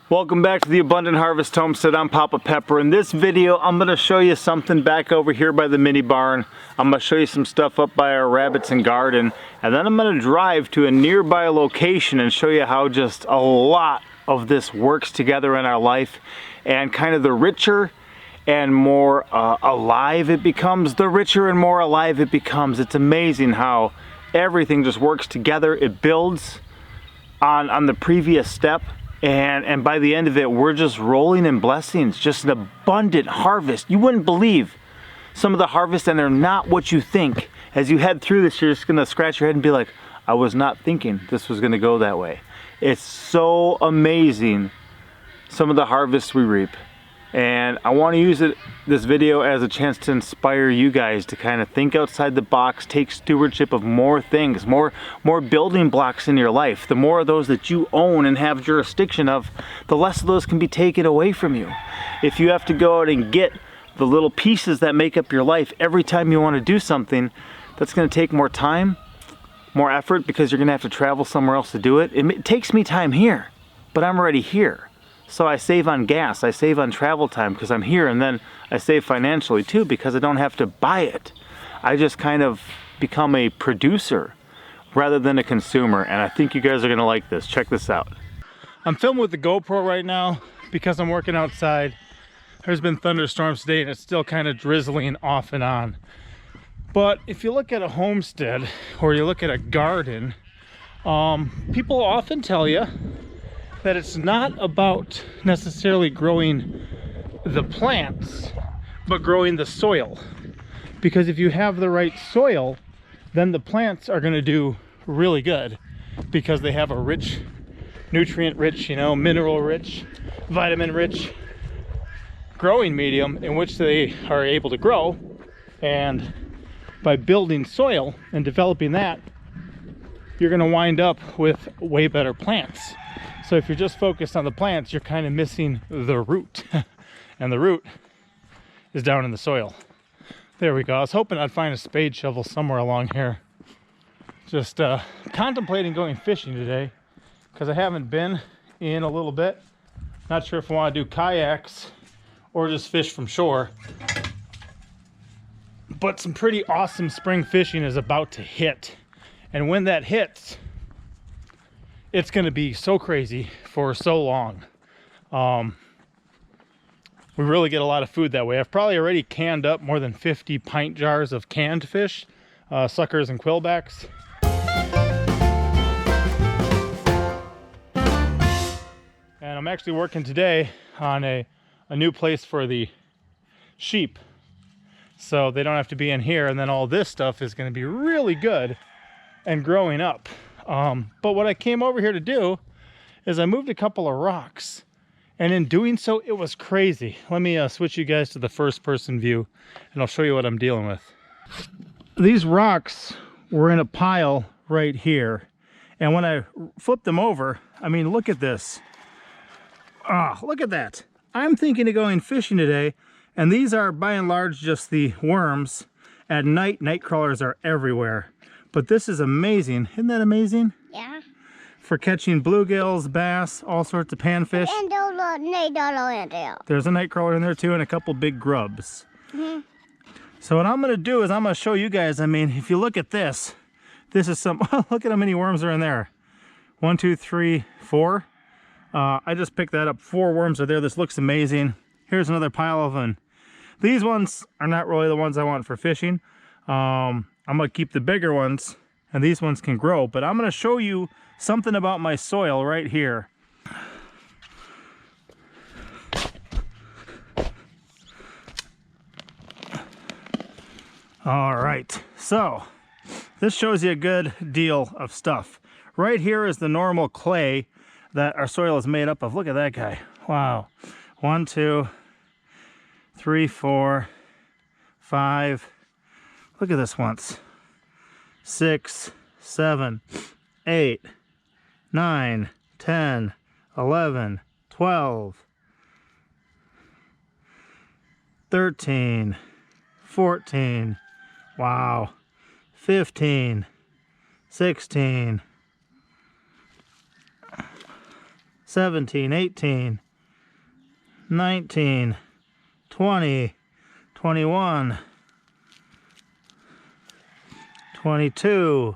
Welcome back to the Abundant Harvest Homestead. I'm Papa Pepper. In this video, I'm going to show you something back over here by the mini barn. I'm going to show you some stuff up by our rabbits and garden. And then I'm going to drive to a nearby location and show you how just a lot of this works together in our life. And kind of the richer and more alive it becomes, the richer and more alive it becomes. It's amazing how everything just works together. It builds on the previous step. And by the end of it, we're just rolling in blessings, just an abundant harvest. You wouldn't believe some of the harvest, and they're not what you think. As you head through this, you're just gonna scratch your head and be like, I was not thinking this was gonna go that way. It's so amazing, some of the harvests we reap. And I want to use this video as a chance to inspire you guys to kind of think outside the box, take stewardship of more things, more building blocks in your life. The more of those that you own and have jurisdiction of, the less of those can be taken away from you. If you have to go out and get the little pieces that make up your life every time you want to do something, that's going to take more time, more effort, because you're going to have to travel somewhere else to do it. It takes me time here, but I'm already here. So I save on gas, I save on travel time because I'm here, and then I save financially too because I don't have to buy it. I just kind of become a producer rather than a consumer, and I think you guys are gonna like this. Check this out. I'm filming with the GoPro right now because I'm working outside. There's been thunderstorms today and it's still kind of drizzling off and on. But if you look at a homestead or you look at a garden, people often tell you that it's not about necessarily growing the plants, but growing the soil. Because if you have the right soil, then the plants are gonna do really good because they have a rich, nutrient-rich, mineral-rich, vitamin-rich growing medium in which they are able to grow. And by building soil and developing that, you're gonna wind up with way better plants. So if you're just focused on the plants, you're kind of missing the root. And the root is down in the soil. There we go. I was hoping I'd find a spade shovel somewhere along here. Just contemplating going fishing today because I haven't been in a little bit. Not sure if I want to do kayaks or just fish from shore. But some pretty awesome spring fishing is about to hit. And when that hits, it's going to be so crazy for so long. We really get a lot of food that way. I've probably already canned up more than 50 pint jars of canned fish, suckers and quillbacks. And I'm actually working today on a new place for the sheep. So they don't have to be in here, and then all this stuff is going to be really good and growing up. But what I came over here to do is I moved a couple of rocks, and in doing so it was crazy. Let me switch you guys to the first person view and I'll show you what I'm dealing with. These rocks were in a pile right here, and when I flipped them over, I mean, look at this. Look at that. I'm thinking of going fishing today, and these are by and large just the worms. At night, night crawlers are everywhere. But this is amazing. Isn't that amazing? Yeah. For catching bluegills, bass, all sorts of panfish. And there's a night crawler in there too, and a couple big grubs. Mm-hmm. So what I'm going to do is I'm going to show you guys, I mean, if you look at this, this is some, look at how many worms are in there. 1, 2, 3, 4. I just picked that up. 4 worms are there. This looks amazing. Here's another pile of them. These ones are not really the ones I want for fishing. I'm going to keep the bigger ones, and these ones can grow, but I'm going to show you something about my soil right here. All right, so this shows you a good deal of stuff. Right here is the normal clay that our soil is made up of. Look at that guy. Wow. 1, 2, 3, 4, 5. Look at this once. 6, 7, 8, 9, 10, 11, 12, 13, 14. Wow. 15, 16, 17, 18, 19, 20, 21, 22,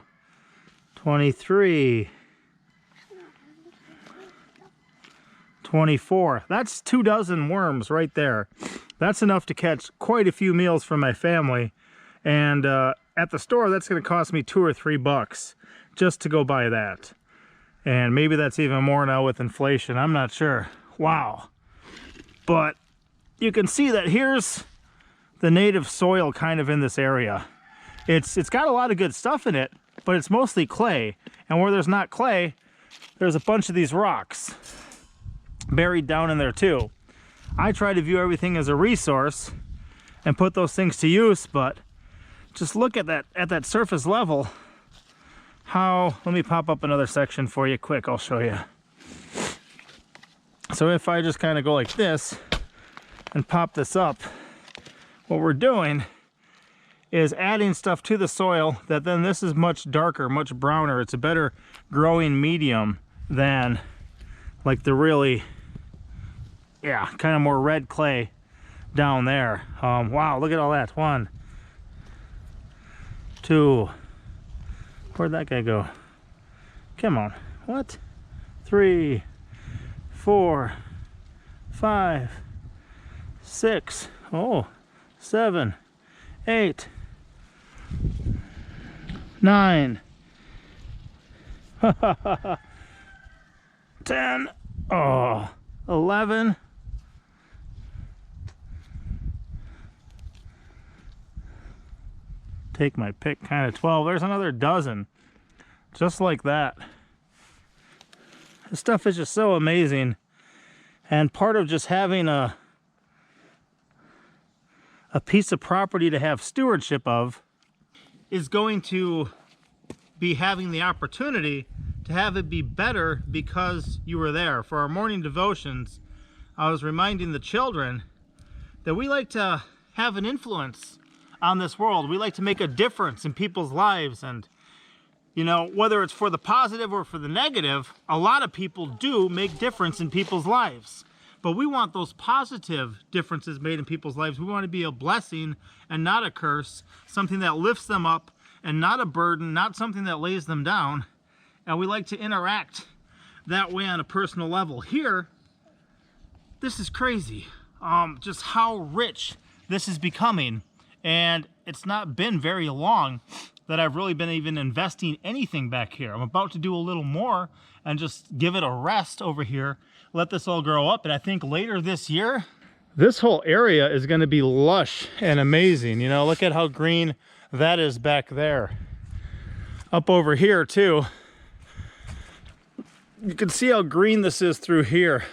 23, 24. That's 2 dozen worms right there. That's enough to catch quite a few meals for my family. And at the store, that's going to cost me $2 or $3 just to go buy that. And maybe that's even more now with inflation. I'm not sure. Wow. But you can see that here's the native soil kind of in this area. It's got a lot of good stuff in it, but it's mostly clay. And where there's not clay, there's a bunch of these rocks buried down in there too. I try to view everything as a resource and put those things to use, but just look at that surface level. Let me pop up another section for you quick, I'll show you. So if I just kind of go like this and pop this up, what we're doing is adding stuff to the soil that then this is much darker, much browner. It's a better growing medium than like the really, yeah, kind of more red clay down there. Wow, look at all that. 1, 2, where'd that guy go? Come on, what? 3, 4, 5, 6, 7, 8, 9, 10, 11, take my pick, kind of 12. There's another dozen, just like that. This stuff is just so amazing, and part of just having a piece of property to have stewardship of is going to be having the opportunity to have it be better because you were there. For our morning devotions, I was reminding the children that we like to have an influence on this world. We like to make a difference in people's lives, and you know, whether it's for the positive or for the negative, a lot of people do make difference in people's lives. But we want those positive differences made in people's lives. We want to be a blessing and not a curse, something that lifts them up and not a burden, not something that lays them down. And we like to interact that way on a personal level. Here, this is crazy, just how rich this is becoming. And it's not been very long that I've really been even investing anything back here. I'm about to do a little more and just give it a rest over here, let this all grow up. And I think later this year, this whole area is going to be lush and amazing. You know, look at how green that is back there. Up over here too, you can see how green this is through here.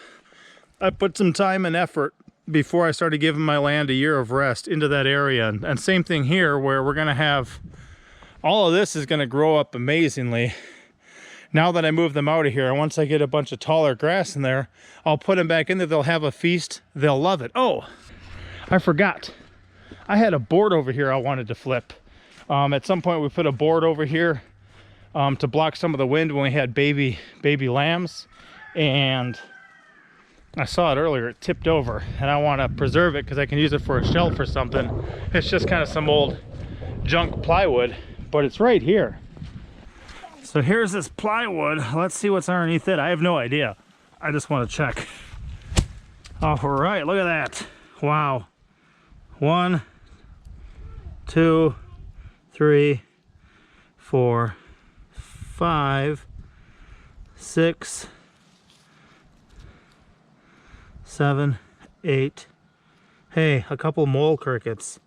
I put some time and effort before I started giving my land a year of rest into that area. And same thing here, where we're going to have all of this is going to grow up amazingly now that I move them out of here. And once I get a bunch of taller grass in there, I'll put them back in there. They'll have a feast. They'll love it. Oh, I forgot. I had a board over here I wanted to flip. At some point we put a board over here to block some of the wind when we had baby lambs. And I saw it earlier, it tipped over, and I want to preserve it because I can use it for a shelf or something. It's just kind of some old junk plywood, but it's right here. So here's this plywood. Let's see what's underneath it. I have no idea. I just want to check. All right, look at that. Wow. 1, 2, 3, 4, 5, 6, 7, 8. Hey, a couple mole crickets.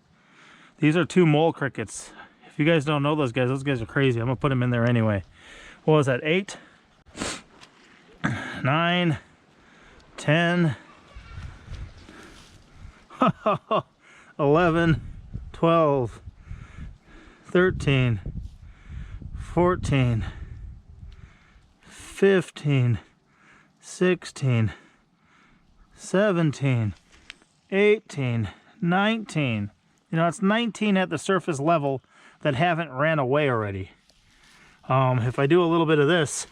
These are 2 mole crickets. If you guys don't know those guys are crazy. I'm gonna put them in there anyway. What was that? 8, 9, 10, 11, 12, 13, 14, 15, 16, 17, 18, 19. You know, it's 19 at the surface level that haven't ran away already. If I do a little bit of this,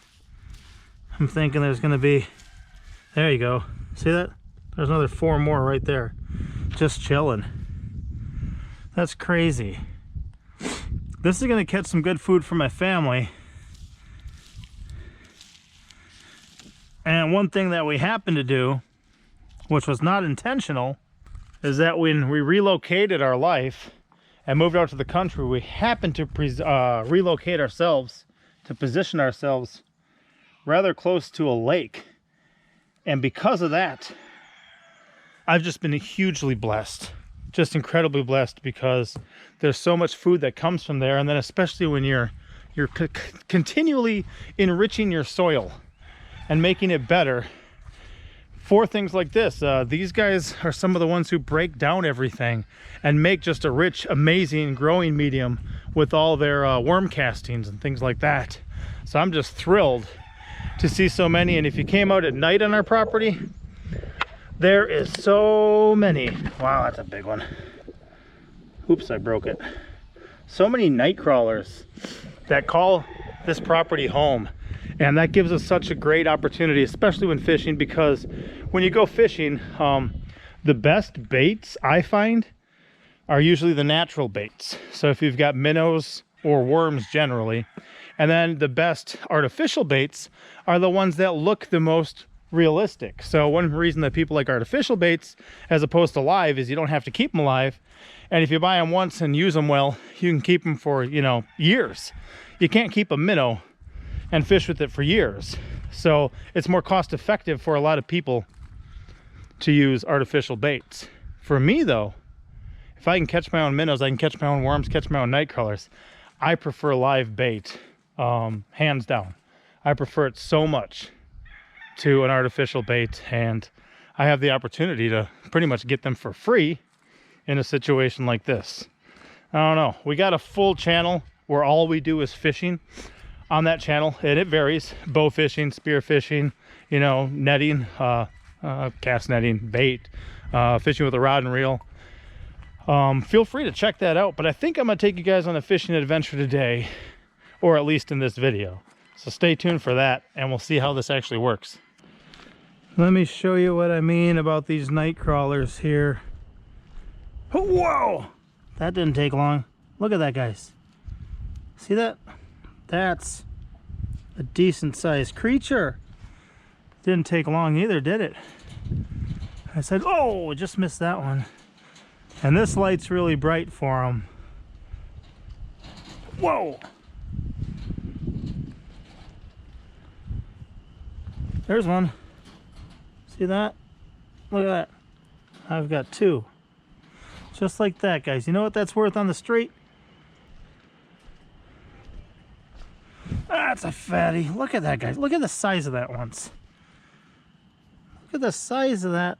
I'm thinking there's going to be There you go. See that? There's another 4 more right there. Just chilling. That's crazy. This is gonna catch some good food for my family. And one thing that we happened to do, which was not intentional, is that when we relocated our life and moved out to the country, we happened to relocate ourselves to position ourselves rather close to a lake. And because of that, I've just been hugely blessed, just incredibly blessed, because there's so much food that comes from there. And then especially when you're continually enriching your soil and making it better for things like this. These guys are some of the ones who break down everything and make just a rich, amazing growing medium with all their worm castings and things like that. So I'm just thrilled to see so many. And if you came out at night on our property, there is so many. Wow, that's a big one. Oops, I broke it. So many night crawlers that call this property home. And that gives us such a great opportunity, especially when fishing, because when you go fishing, the best baits I find are usually the natural baits. So if you've got minnows or worms generally, and then the best artificial baits are the ones that look the most realistic. So one reason that people like artificial baits as opposed to live is you don't have to keep them alive. And if you buy them once and use them well, you can keep them for, you know, years. You can't keep a minnow and fish with it for years. So it's more cost effective for a lot of people to use artificial baits. For me though, if I can catch my own minnows, I can catch my own worms, catch my own night crawlers, I prefer live bait, hands down. I prefer it so much to an artificial bait, and I have the opportunity to pretty much get them for free in a situation like this. I don't know, we got a full channel where all we do is fishing on that channel, and it varies: bow fishing, spear fishing, you know, netting, cast netting, bait, fishing with a rod and reel. Feel free to check that out, but I think I'm gonna take you guys on a fishing adventure today, or at least in this video. So stay tuned for that, and we'll see how this actually works. Let me show you what I mean about these night crawlers here. Whoa! That didn't take long. Look at that, guys. See that? That's a decent sized creature. Didn't take long either, did it? I said, oh, just missed that one. And this light's really bright for them. Whoa! There's one. See that? Look at that. I've got 2. Just like that, guys. You know what that's worth on the street? That's a fatty. Look at that, guys. Look at the size of that once. Look at the size of that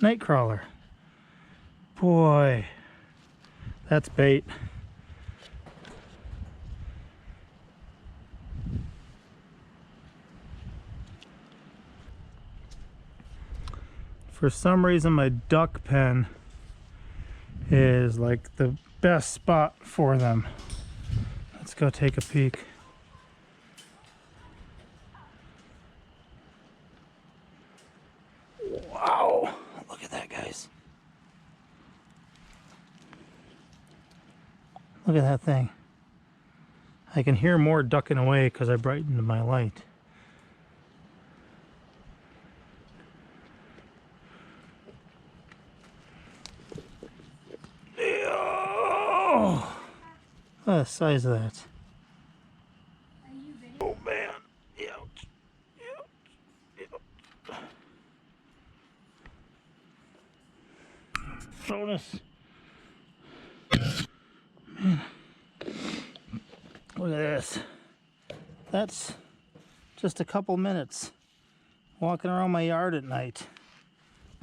night crawler. Boy, that's bait. For some reason, my duck pen is like the best spot for them. Let's go take a peek. Wow, look at that, guys. Look at that thing. I can hear more ducking away because I brightened my light. Oh, look at the size of that. Oh man. Ouch. Ouch. Bonus. Man. Look at this. That's just a couple minutes walking around my yard at night.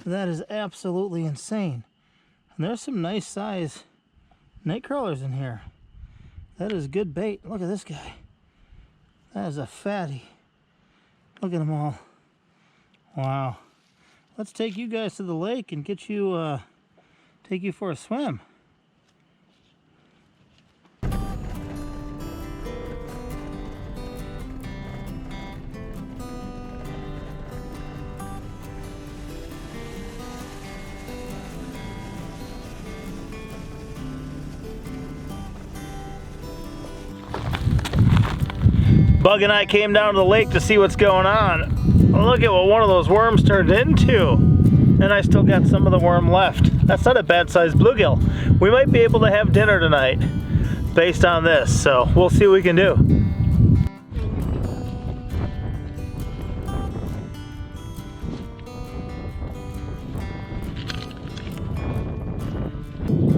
That is absolutely insane. And there's some nice size night crawlers in here. That is good bait. Look at this guy. That is a fatty. Look at them all. Wow. Let's take you guys to the lake and get you, take you for a swim. Bug and I came down to the lake to see what's going on. Look at what one of those worms turned into. And I still got some of the worm left. That's not a bad sized bluegill. We might be able to have dinner tonight based on this, so we'll see what we can do.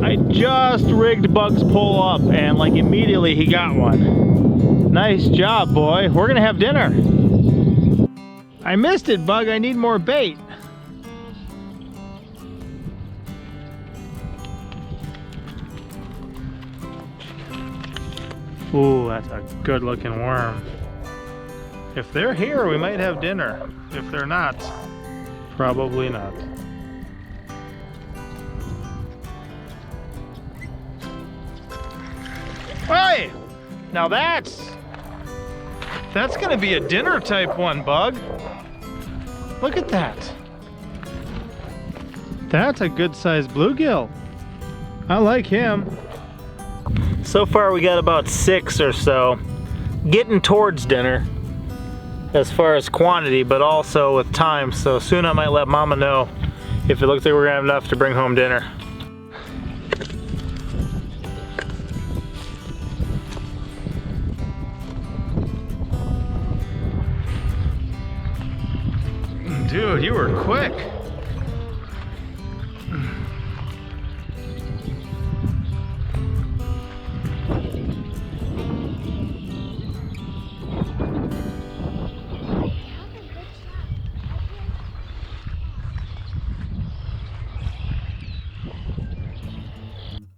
I just rigged Bug's pole up and like immediately he got one. Nice job, boy. We're gonna have dinner. I missed it, Bug. I need more bait. Ooh, that's a good looking worm. If they're here, we might have dinner. If they're not, probably not. Hey! Now that's gonna be a dinner type one, Bug. Look at that. That's a good sized bluegill. I like him. So far we got about 6 or so. Getting towards dinner as far as quantity, but also with time. So soon I might let Mama know if it looks like we're gonna have enough to bring home dinner. Dude, you were quick.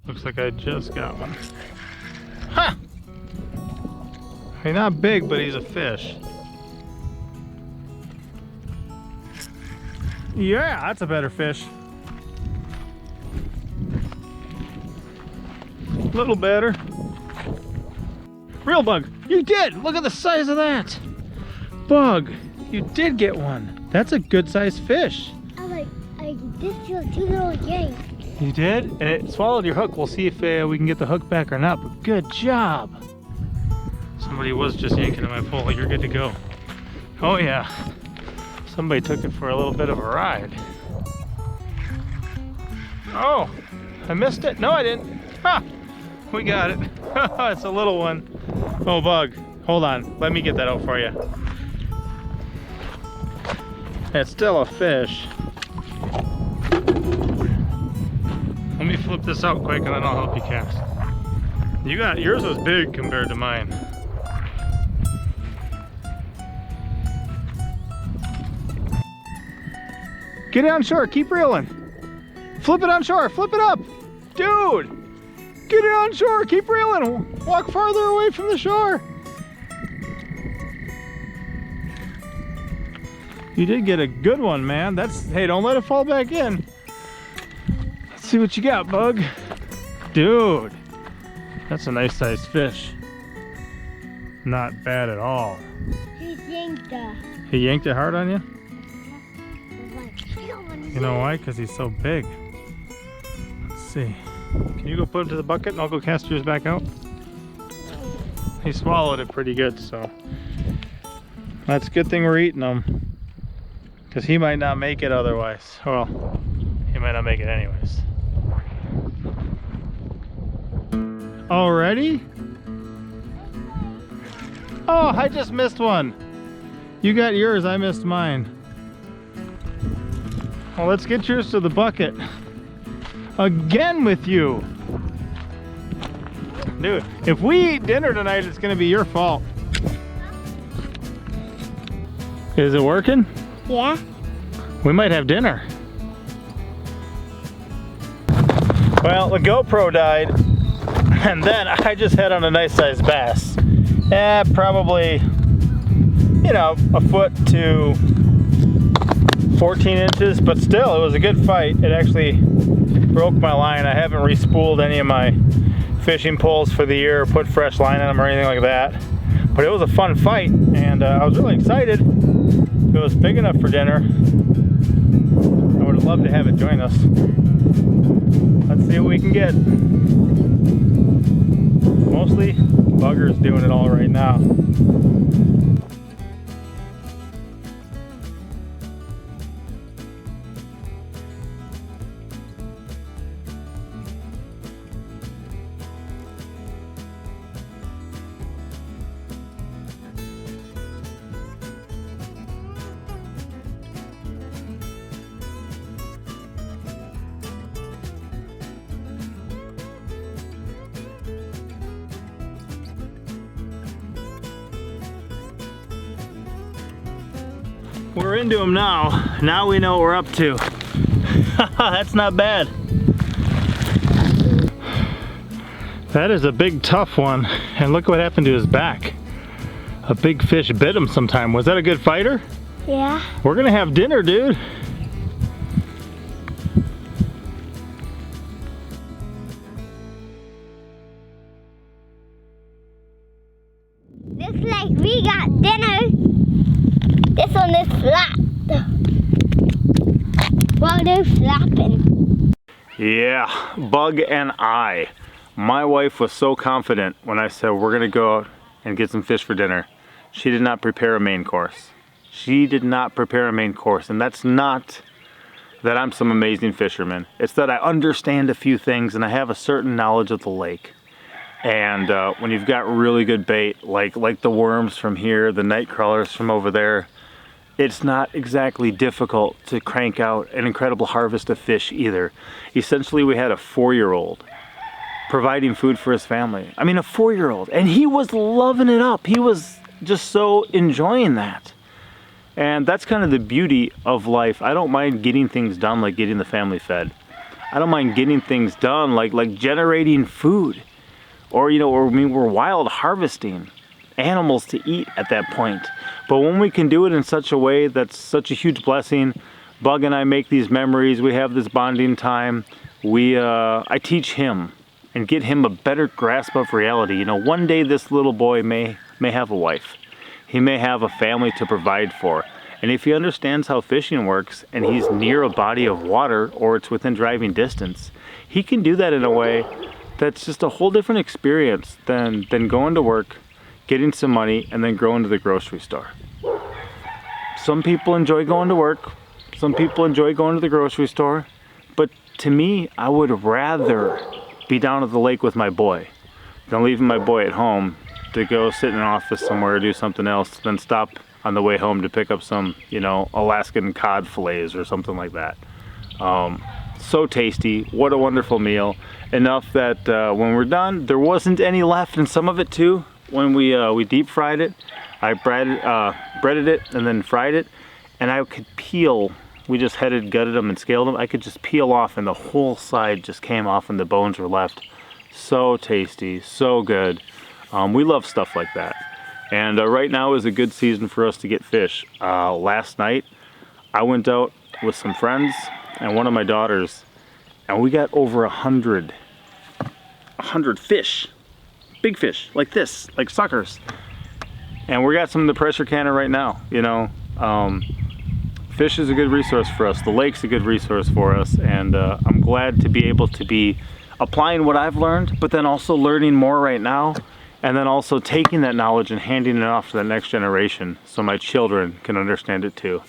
Looks like I just got one. Huh! He's not big, but he's a fish. Yeah, that's a better fish. A little better. Real Bug, you did! Look at the size of that! Bug, you did get one. That's a good sized fish. I did feel 2 little yanks. You did? And it swallowed your hook. We'll see if we can get the hook back or not, but good job. Somebody was just yanking at my pole. You're good to go. Oh yeah. Somebody took it for a little bit of a ride. Oh, I missed it? No, I didn't. Ha! We got it. It's a little one. Oh, Bug, hold on. Let me get that out for you. It's still a fish. Let me flip this out quick and then I'll help you cast. Yours was big compared to mine. Get it on shore, keep reeling. Flip it on shore, flip it up. Dude, get it on shore, keep reeling. Walk farther away from the shore. You did get a good one, man. Hey, don't let it fall back in. Let's see what you got, Bug. Dude, that's a nice sized fish. Not bad at all. He yanked it. He yanked it hard on you? You know why? Because he's so big. Let's see. Can you go put him to the bucket and I'll go cast yours back out? He swallowed it pretty good, so that's a good thing we're eating them. Because he might not make it otherwise. Well, he might not make it anyways. Already? Oh, I just missed one. You got yours, I missed mine. Well, let's get yours to the bucket. Again with you. Dude, if we eat dinner tonight, it's gonna be your fault. Is it working? Yeah. We might have dinner. Well, the GoPro died, and then I just had on a nice sized bass. Probably, you know, a foot to 14 inches, but still, it was a good fight. It actually broke my line. I haven't re-spooled any of my fishing poles for the year, or put fresh line on them or anything like that. But it was a fun fight, and I was really excited. If it was big enough for dinner, I would have loved to have it join us. Let's see what we can get. Mostly Bugger's doing it all right now. We're into them now. Now we know what we're up to. That's not bad. That is a big tough one. And look what happened to his back. A big fish bit him sometime. Was that a good fighter? Yeah. We're gonna have dinner, dude. Looks like we got dinner. This one is flat. Well, they're flapping. Yeah, Bug and I. My wife was so confident when I said we're gonna go out and get some fish for dinner. She did not prepare a main course. She did not prepare a main course, and that's not that I'm some amazing fisherman. It's that I understand a few things and I have a certain knowledge of the lake. And when you've got really good bait, like the worms from here, the night crawlers from over there, it's not exactly difficult to crank out an incredible harvest of fish either. Essentially, we had a 4-year-old providing food for his family. I mean, a 4-year-old, and he was loving it up. He was just so enjoying that. And that's kind of the beauty of life. I don't mind getting things done, like getting the family fed. I don't mind getting things done, like generating food. Or, you know, or, I mean, we're wild harvesting animals to eat at that point. But when we can do it in such a way that's such a huge blessing, Bug and I make these memories, we have this bonding time, I teach him and get him a better grasp of reality. You know, one day this little boy may have a wife. He may have a family to provide for. And if he understands how fishing works and he's near a body of water or it's within driving distance, he can do that in a way that's just a whole different experience than going to work, getting some money, and then going to the grocery store. Some people enjoy going to work. Some people enjoy going to the grocery store. But to me, I would rather be down at the lake with my boy than leaving my boy at home to go sit in an office somewhere or do something else, then stop on the way home to pick up some, you know, Alaskan cod fillets or something like that. So tasty. What a wonderful meal. Enough that when we're done, there wasn't any left, and some of it too. When we deep fried it, I breaded it and then fried it, and I could peel. We just gutted them and scaled them. I could just peel off, and the whole side just came off, and the bones were left. So tasty, so good. We love stuff like that. And right now is a good season for us to get fish. Last night, I went out with some friends and one of my daughters, and we got over 100 fish. Big fish, like this, like suckers. And we got some in the pressure canner right now, you know. Fish is a good resource for us. The lake's a good resource for us. And I'm glad to be able to be applying what I've learned, but then also learning more right now. And then also taking that knowledge and handing it off to the next generation so my children can understand it too.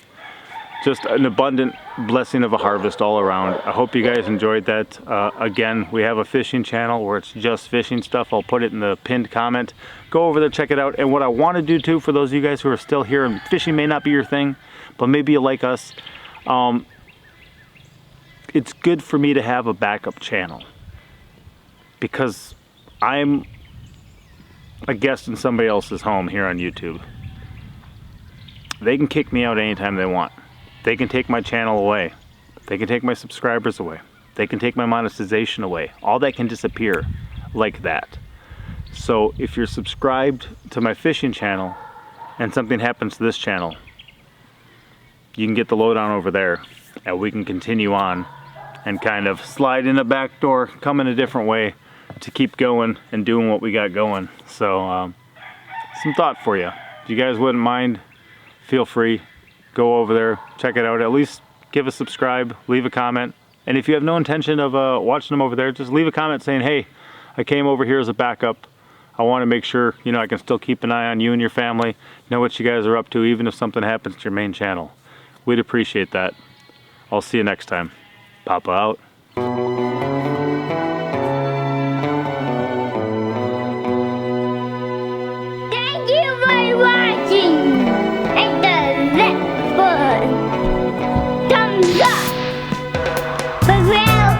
Just an abundant blessing of a harvest all around. I hope you guys enjoyed that. Again, we have a fishing channel where it's just fishing stuff. I'll put it in the pinned comment. Go over there, check it out. And what I want to do too, for those of you guys who are still here and fishing may not be your thing, but maybe you like us, it's good for me to have a backup channel because I'm a guest in somebody else's home here on YouTube. They can kick me out anytime they want. They can take my channel away. They can take my subscribers away. They can take my monetization away. All that can disappear like that. So if you're subscribed to my fishing channel and something happens to this channel, you can get the lowdown over there and we can continue on and kind of slide in a back door, come in a different way to keep going and doing what we got going. So some thought for you. If you guys wouldn't mind, feel free. Go over there, check it out. At least give a subscribe, leave a comment. And if you have no intention of watching them over there, just leave a comment saying, hey, I came over here as a backup. I want to make sure, you know, I can still keep an eye on you and your family, know what you guys are up to, even if something happens to your main channel. We'd appreciate that. I'll see you next time. Papa out. Thank you for watching. And the left button. Thumbs up. For real.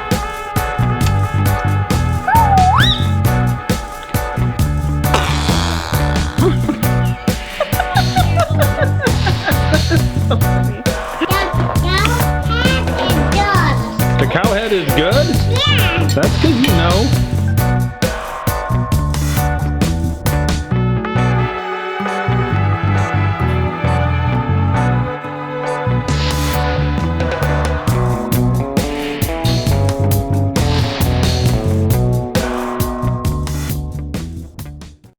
The cow head is good? Yeah. That's because you know.